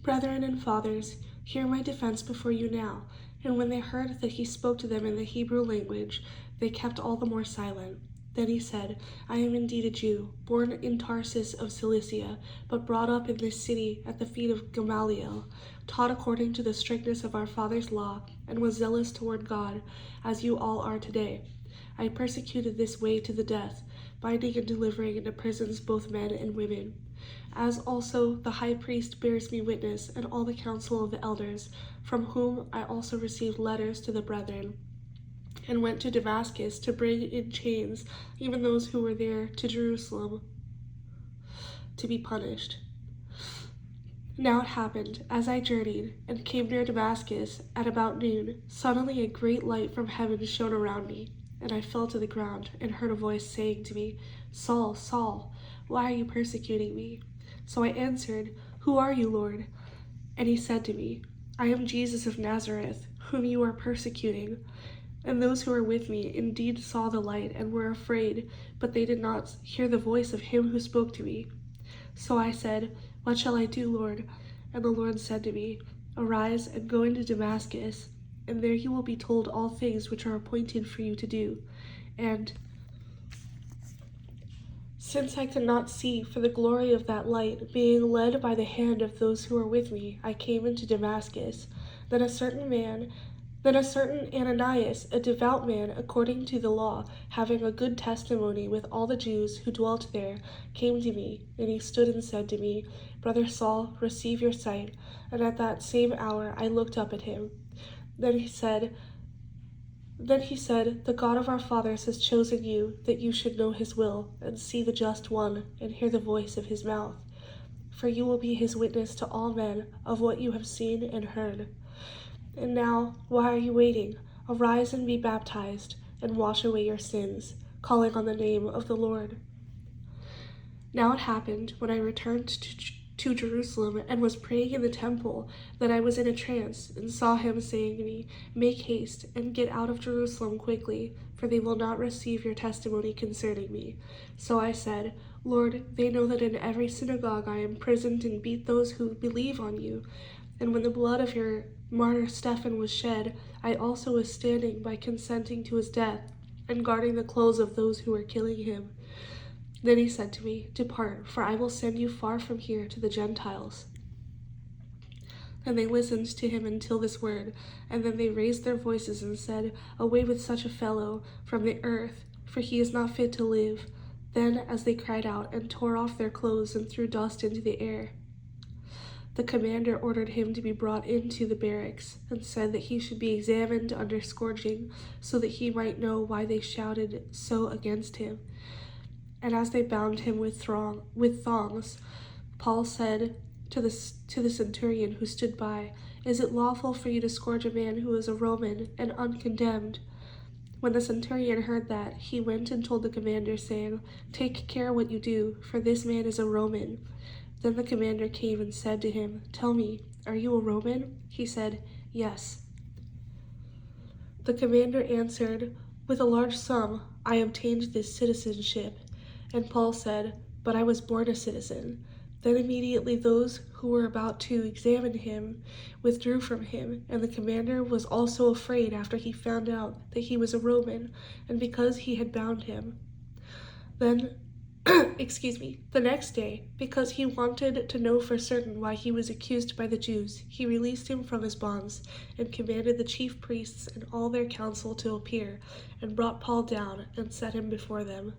Brethren and fathers, hear my defense before you now. And when they heard that he spoke to them in the Hebrew language, they kept all the more silent. Then he said, I am indeed a Jew, born in Tarsus of Cilicia, but brought up in this city at the feet of Gamaliel, taught according to the strictness of our father's law, and was zealous toward God, as you all are today. I persecuted this way to the death, binding and delivering into prisons both men and women. As also the high priest bears me witness, and all the council of the elders, from whom I also received letters to the brethren, and went to Damascus to bring in chains even those who were there to Jerusalem to be punished. Now it happened, as I journeyed and came near Damascus at about noon, suddenly a great light from heaven shone around me, and I fell to the ground and heard a voice saying to me, Saul, Saul, why are you persecuting me? So I answered, Who are you, Lord? And he said to me, I am Jesus of Nazareth, whom you are persecuting. And those who were with me indeed saw the light and were afraid, but they did not hear the voice of him who spoke to me. So I said, What shall I do, Lord? And the Lord said to me, Arise and go into Damascus, and there you will be told all things which are appointed for you to do. And since I could not see for the glory of that light, being led by the hand of those who were with me, I came into Damascus. Then a certain Ananias, a devout man according to the law, having a good testimony with all the Jews who dwelt there, came to me, and he stood and said to me, Brother Saul, receive your sight. And at that same hour I looked up at him. Then he said, The God of our fathers has chosen you, that you should know his will, and see the just one, and hear the voice of his mouth. For you will be his witness to all men of what you have seen and heard. And now, why are you waiting? Arise and be baptized, and wash away your sins, calling on the name of the Lord. Now it happened, when I returned to Jerusalem and was praying in the temple, that I was in a trance, and saw him saying to me, Make haste, and get out of Jerusalem quickly, for they will not receive your testimony concerning me. So I said, Lord, they know that in every synagogue I imprisoned and beat those who believe on you. And when the blood of your martyr Stephen was shed, I also was standing by consenting to his death, and guarding the clothes of those who were killing him. Then he said to me, Depart, for I will send you far from here to the Gentiles. And they listened to him until this word, and then they raised their voices and said, Away with such a fellow from the earth, for he is not fit to live. Then, as they cried out and tore off their clothes and threw dust into the air, the commander ordered him to be brought into the barracks, and said that he should be examined under scourging, so that he might know why they shouted so against him. And as they bound him with thongs, Paul said to the centurion who stood by, Is it lawful for you to scourge a man who is a Roman and uncondemned? When the centurion heard that, he went and told the commander, saying, Take care what you do, for this man is a Roman. Then the commander came and said to him, Tell me, are you a Roman? He said, Yes. The commander answered, With a large sum I obtained this citizenship. And Paul said, But I was born a citizen. Then immediately those who were about to examine him withdrew from him, and the commander was also afraid after he found out that he was a Roman, and because he had bound him. Then the next day, because he wanted to know for certain why he was accused by the Jews, he released him from his bonds, and commanded the chief priests and all their council to appear, and brought Paul down and set him before them.